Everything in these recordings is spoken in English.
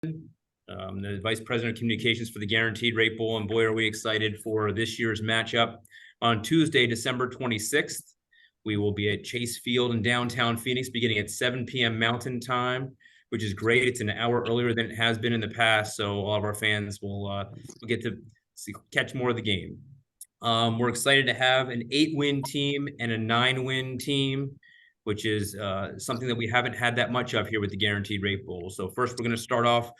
the Vice President of Communications for the Guaranteed Rate Bowl, and boy, are we excited for this year's matchup. On Tuesday, December 26th, we will be at Chase Field in downtown Phoenix beginning at 7 p.m. Mountain Time, which is great. It's an hour earlier than it has been in the past, so all of our fans will get to catch more of the game. We're excited to have an 8-win team and a 9-win team, which is something that we haven't had that much of here with the Guaranteed Rate Bowl. So first, we're going to start off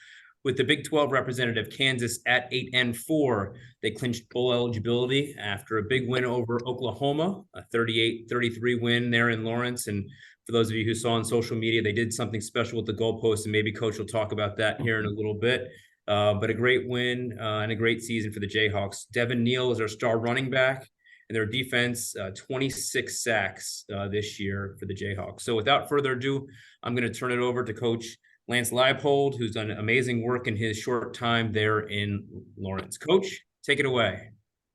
with the Big 12 representative, Kansas, at 8-4. They clinched bowl eligibility after a big win over Oklahoma, a 38-33 win there in Lawrence. And for those of you who saw on social media, they did something special with the goalposts, and maybe Coach will talk about that here in a little bit. But a great win and a great season for the Jayhawks. Devin Neal is our star running back, and their defense, 26 sacks this year for the Jayhawks. So without further ado, I'm going to turn it over to Coach Lance Leipold, who's done amazing work in his short time there in Lawrence. Coach, take it away.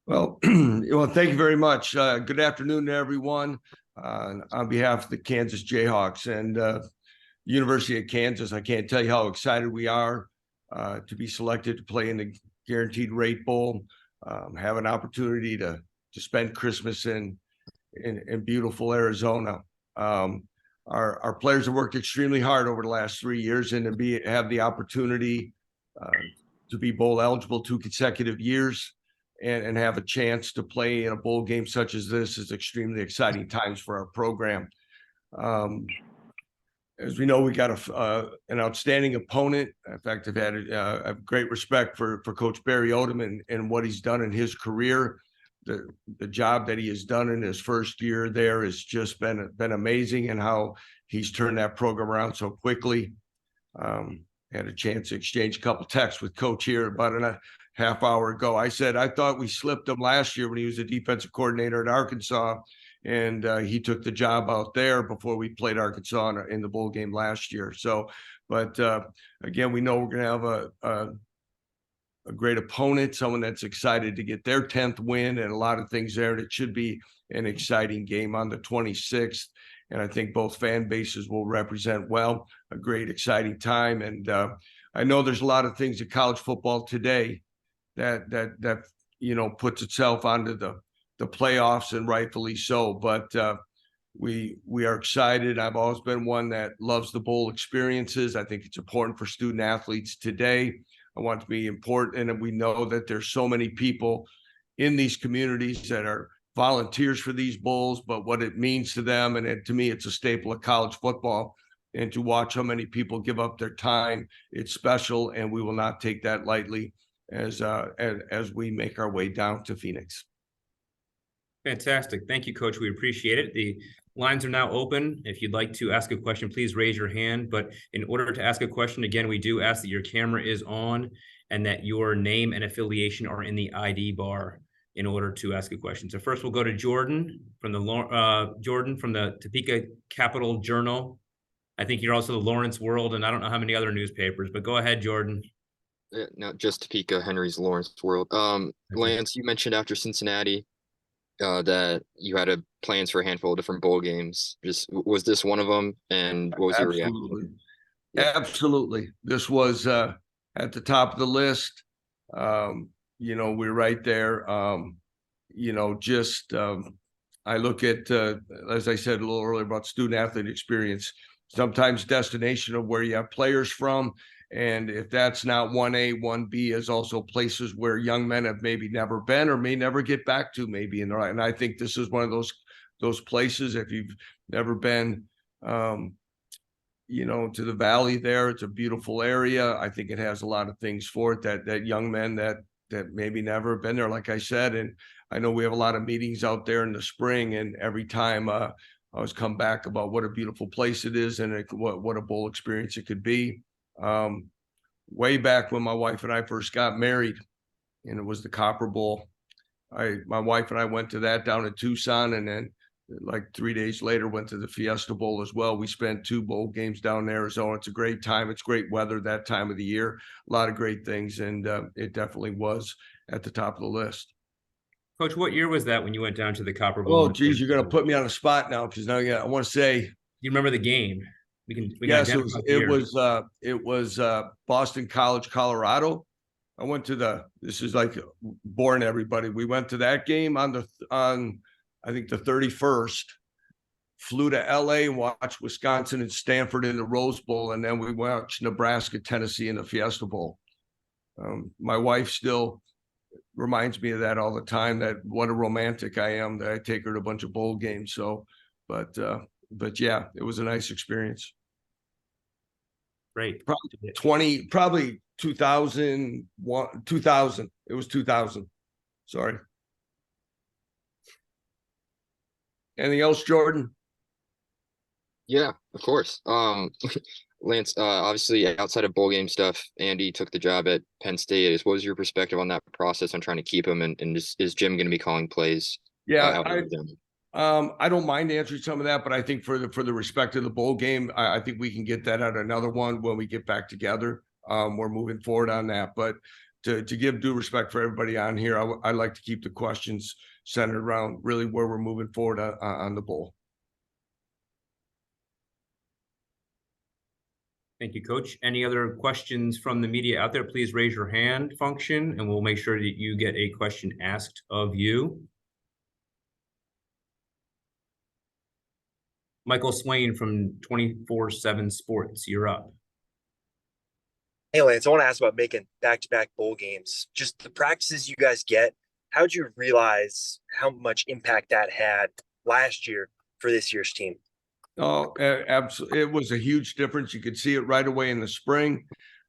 Well, thank you very much. Good afternoon to everyone. On behalf of the Kansas Jayhawks and University of Kansas, I can't tell you how excited we are to be selected to play in the Guaranteed Rate Bowl, have an opportunity to spend Christmas in beautiful Arizona. Our players have worked extremely hard over the last 3 years, and to have the opportunity to be bowl eligible 2 consecutive years and have a chance to play in a bowl game such as this is extremely exciting times for our program. As we know, we got an outstanding opponent. In fact, I've had I have great respect for Coach Barry Odom and what he's done in his career. The job that he has done in his first year there has just been amazing, and how he's turned that program around so quickly. Had a chance to exchange a couple texts with Coach here about a half hour ago. I said I thought we slipped him last year when he was a defensive coordinator at Arkansas, and he took the job out there before we played Arkansas in the bowl game last year. So, but again, we know we're going to have a great opponent, someone that's excited to get their 10th win, and a lot of things there. It should be an exciting game on the 26th. And I think both fan bases will represent well, a great, exciting time. And I know there's a lot of things in college football today that puts itself onto the playoffs, and rightfully so. But we are excited. I've always been one that loves the bowl experiences. I think it's important for student athletes today. I want it to be important, and we know that there's so many people in these communities that are volunteers for these bowls, but what it means to them, and to me, it's a staple of college football. And to watch how many people give up their time, it's special, and we will not take that lightly as we make our way down to Phoenix. Fantastic. Thank you, Coach. We appreciate it. The lines are now open. If you'd like to ask a question, please raise your hand. But in order to ask a question, again, we do ask that your camera is on and that your name and affiliation are in the ID bar in order to ask a question. So first, we'll go to Jordan from the Topeka Capital Journal. I think you're also the Lawrence World, and I don't know how many other newspapers, but go ahead, Jordan. Not just Topeka, Henry's Lawrence World. Lance, you mentioned after Cincinnati that you had plans for a handful of different bowl games. Was this one of them? And what was your reaction? Absolutely. This was at the top of the list. We're right there. I look at, as I said a little earlier about student athlete experience, sometimes destination of where you have players from. And if that's not 1A, 1B is also places where young men have maybe never been or may never get back to maybe. And I think this is one of those places. If you've never been, to the valley there, it's a beautiful area. I think it has a lot of things for it that young men that maybe never been there, like I said. And I know we have a lot of meetings out there in the spring, and every time I always come back about what a beautiful place it is, and what a bowl experience it could be. Way back when my wife and I first got married, and it was the Copper Bowl, my wife and I went to that down in Tucson, and then like 3 days later went to the Fiesta Bowl as well. We spent 2 bowl games down in Arizona. It's a great time. It's great weather that time of the year. A lot of great things, and it definitely was at the top of the list. Coach, what year was that when you went down to the Copper Bowl? Oh, geez, you're going to put me on the spot now, because now I want to say. You remember the game? We can Yes, identify the year. it was Boston College, Colorado. I went to this is like boring everybody. We went to that game on I think the 31st, flew to LA and watched Wisconsin and Stanford in the Rose Bowl, and then we watched Nebraska, Tennessee in the Fiesta Bowl. My wife still reminds me of that all the time, that what a romantic I am that I take her to a bunch of bowl games. So, but yeah, it was a nice experience. Great. Probably 2001, 2000. It was 2000. Sorry. Anything else, Jordan? Yeah, of course. Lance, obviously outside of bowl game stuff, Andy took the job at Penn State. What was your perspective on that process on trying to keep him? And is Jim going to be calling plays? Yeah, I don't mind answering some of that, but I think for the respect of the bowl game, I think we can get that at another one when we get back together. We're moving forward on that, but to give due respect for everybody on here, I like to keep the questions centered around really where we're moving forward on the bowl. Thank you, Coach. Any other questions from the media out there? Please raise your hand function, and we'll make sure that you get a question asked of you. Michael Swain from 24/7 Sports, you're up. Hey, Lance, I want to ask about making back-to-back bowl games. Just the practices you guys get, how'd you realize how much impact that had last year for this year's team? Oh, absolutely. It was a huge difference. You could see it right away in the spring.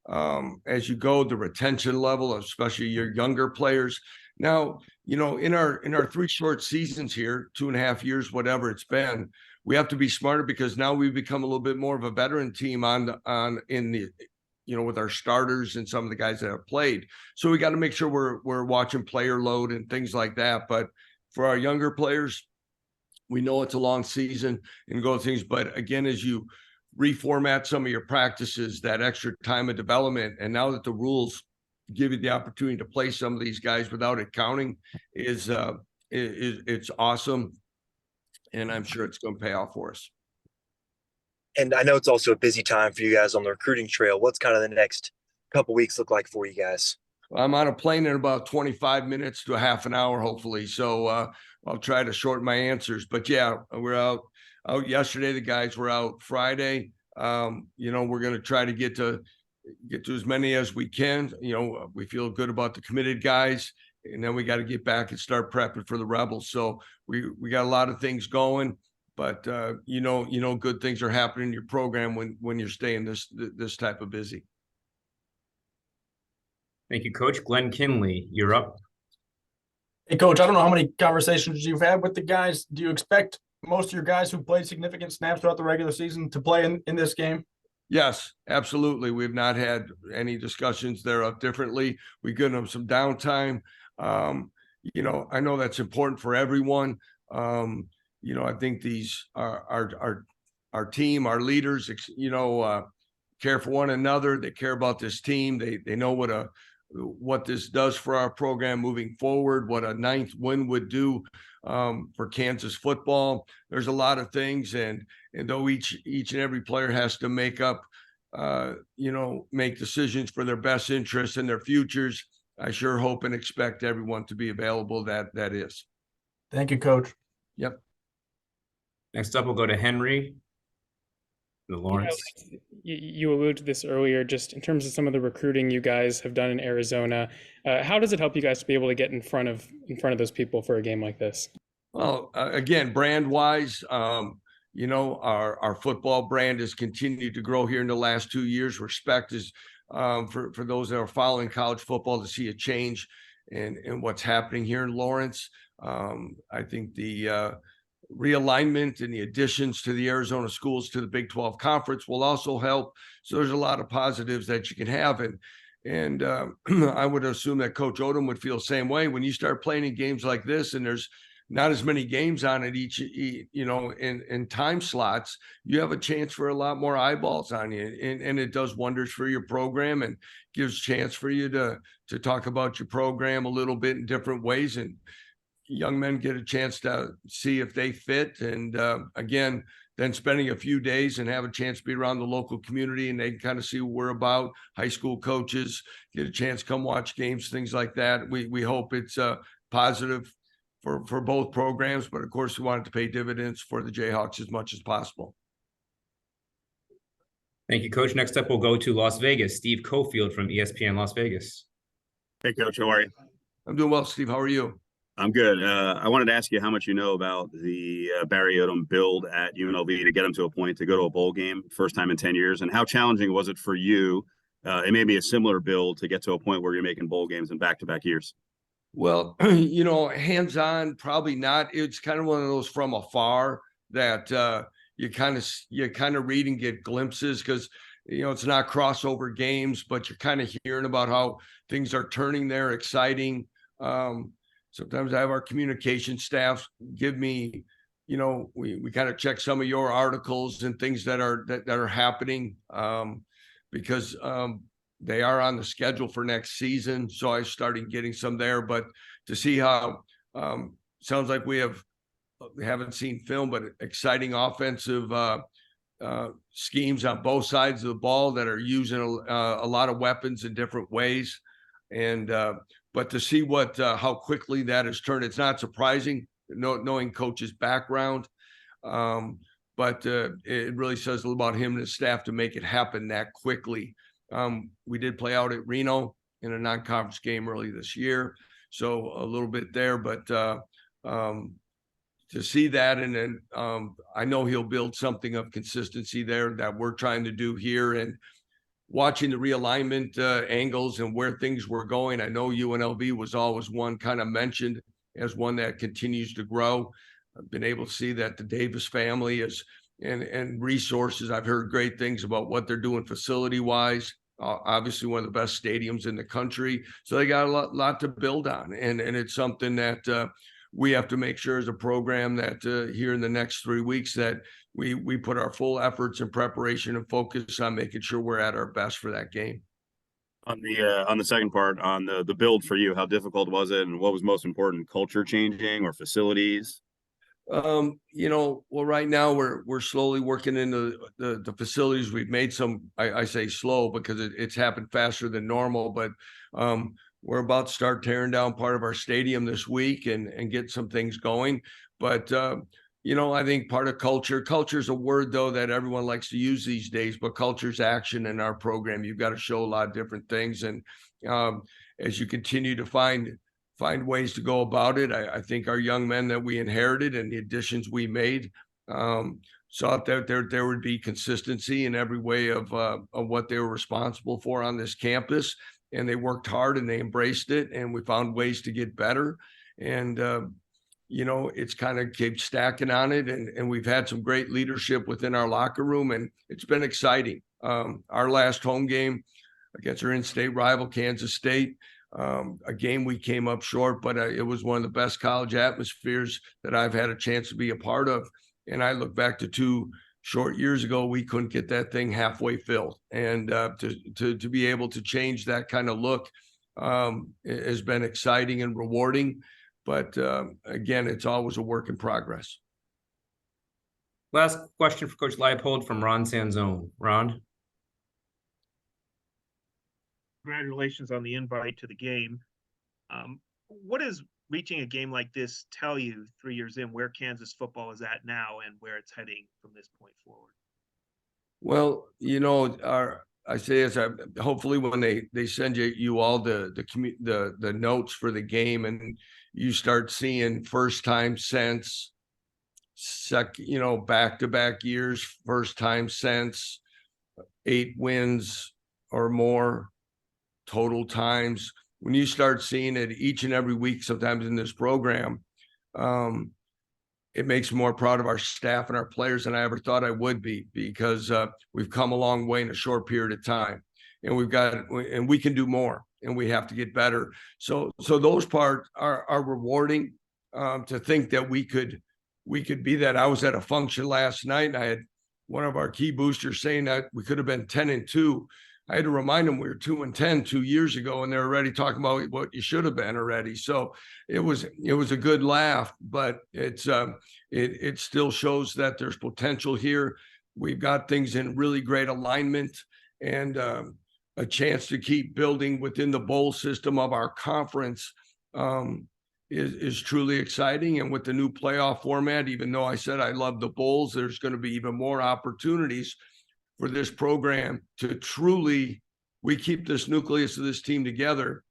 As you go, the retention level, especially your younger players. Now, in our 3 short seasons here, 2.5 years, whatever it's been, we have to be smarter because now we've become a little bit more of a veteran team with our starters and some of the guys that have played. So we got to make sure we're watching player load and things like that. But for our younger players, we know it's a long season and go things, but again, as you reformat some of your practices, that extra time of development, and now that the rules give you the opportunity to play some of these guys without it counting, it's awesome, and I'm sure it's going to pay off for us. And I know it's also a busy time for you guys on the recruiting trail. What's kind of the next couple weeks look like for you guys? I'm on a plane in about 25 minutes to a half an hour, hopefully. So I'll try to shorten my answers. But yeah, we're out yesterday. The guys were out Friday. We're going to try to get to as many as we can. We feel good about the committed guys, and then we got to get back and start prepping for the Rebels. So we got a lot of things going, but good things are happening in your program when you're staying this type of busy. Thank you, Coach. Glenn Kinley, you're up. Hey, Coach, I don't know how many conversations you've had with the guys. Do you expect most of your guys who played significant snaps throughout the regular season to play in this game? Yes, absolutely. We've not had any discussions there differently. We give them some downtime. I know that's important for everyone. I think these our team, our leaders, care for one another. They care about this team. They know what this does for our program moving forward, what a 9th win would do for Kansas football. There's a lot of things, and though each and every player has to make decisions for their best interests and their futures, I sure hope and expect everyone to be available. That is. Thank you, Coach. Yep. Next up, we'll go to Henry. Lawrence. You alluded to this earlier, just in terms of some of the recruiting you guys have done in Arizona. How does it help you guys to be able to get in front of those people for a game like this? Well, again, brand wise, our football brand has continued to grow here in the last 2 years. Respect is for those that are following college football to see a change in what's happening here in Lawrence. I think the realignment and the additions to the Arizona schools to the Big 12 Conference will also help. So there's a lot of positives that you can have. And I would assume that Coach Odom would feel the same way. When you start playing in games like this and there's not as many games on it in time slots, you have a chance for a lot more eyeballs on you. And it does wonders for your program and gives chance for you to talk about your program a little bit in different ways and young men get a chance to see if they fit. And again, then spending a few days and have a chance to be around the local community and they can kind of see what we're about. High school coaches get a chance to come watch games, things like that. We hope it's positive for both programs, but of course we want it to pay dividends for the Jayhawks as much as possible. Thank you, Coach. Next up, we'll go to Las Vegas. Steve Cofield from ESPN Las Vegas. Hey, Coach, how are you? I'm doing well, Steve. How are you? I'm good. I wanted to ask you how much you know about the Barry Odom build at UNLV to get him to a point to go to a bowl game, first time in 10 years, and how challenging was it for you? It may be a similar build to get to a point where you're making bowl games in back-to-back years. Well, you know, hands-on, probably not. It's kind of one of those from afar that you kind of read and get glimpses because, you know, it's not crossover games, but you're kind of hearing about how things are turning there, exciting. Sometimes I have our communication staff give me, you know, we kind of check some of your articles and things that are happening because they are on the schedule for next season. So I started getting some there, but to see how sounds like we haven't seen film, but exciting offensive schemes on both sides of the ball that are using a lot of weapons in different ways. And but to see how quickly that has turned, it's not surprising knowing Coach's background. But it really says a little about him and his staff to make it happen that quickly. We did play out at Reno in a non-conference game early this year, so a little bit there. But to see that, and then I know he'll build something of consistency there that we're trying to do here. And watching the realignment angles and where things were going, I know UNLV was always one kind of mentioned as one that continues to grow. I've been able to see that the Davis family is and resources. I've heard great things about what they're doing facility wise. Obviously, one of the best stadiums in the country, so they got a lot to build on, and it's something that we have to make sure as a program that here in the next 3 weeks that we put our full efforts and preparation and focus on making sure we're at our best for that game. On the second part, on the build for you, how difficult was it, and what was most important, culture changing or facilities? You know, well, right now we're slowly working into the facilities. We've made some, I say slow because it's happened faster than normal, but we're about to start tearing down part of our stadium this week and get some things going. But you know, I think part of culture is a word though that everyone likes to use these days, but culture's action in our program. You've got to show a lot of different things. And as you continue to find ways to go about it, I think our young men that we inherited and the additions we made saw that there would be consistency in every way of what they were responsible for on this campus. And they worked hard and they embraced it, and we found ways to get better. And you know, it's kind of kept stacking on it, and we've had some great leadership within our locker room, and it's been exciting. Our last home game against our in-state rival, Kansas State, a game we came up short, but it was one of the best college atmospheres that I've had a chance to be a part of. And I look back to 2 short years ago, we couldn't get that thing halfway filled. And to be able to change that kind of look has been exciting and rewarding. But again, it's always a work in progress. Last question for Coach Leipold from Ron Sanzone. Ron? Congratulations on the invite to the game. What does reaching a game like this tell you 3 years in where Kansas football is at now and where it's heading from this point forward? Well, you know, I say as hopefully when they send you all the notes for the game and you start seeing first time since back-to-back years, first time since 8 wins or more total times. When you start seeing it each and every week, sometimes in this program, it makes me more proud of our staff and our players than I ever thought I would be, because we've come a long way in a short period of time, and we can do more, and we have to get better. So those parts are rewarding. To think that we could be that. I was at a function last night, and I had one of our key boosters saying that we could have been 10-2 I had to remind them we were 2-10 2 years ago, and they're already talking about what you should have been already. So it was a good laugh, but it still shows that there's potential here. We've got things in really great alignment, and a chance to keep building within the bowl system of our conference is truly exciting. And with the new playoff format, even though I said I love the bowls, there's going to be even more opportunities for this program to truly, we keep this nucleus of this team together,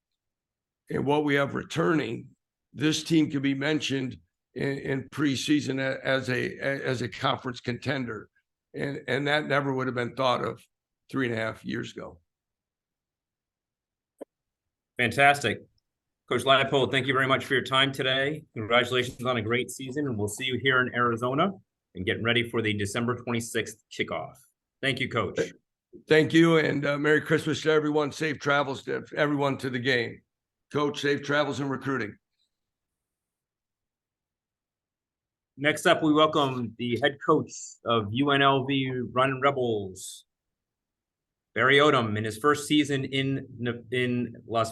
and what we have returning, this team can be mentioned in preseason as a conference contender. And that never would have been thought of 3.5 years ago. Fantastic. Coach Leipold, thank you very much for your time today. Congratulations on a great season, and we'll see you here in Arizona and getting ready for the December 26th kickoff. Thank you, Coach. Thank you, and Merry Christmas to everyone. Safe travels to everyone to the game. Coach, safe travels in recruiting. Next up, we welcome the head coach of UNLV Run Rebels, Barry Odom, in his first season in Las Vegas.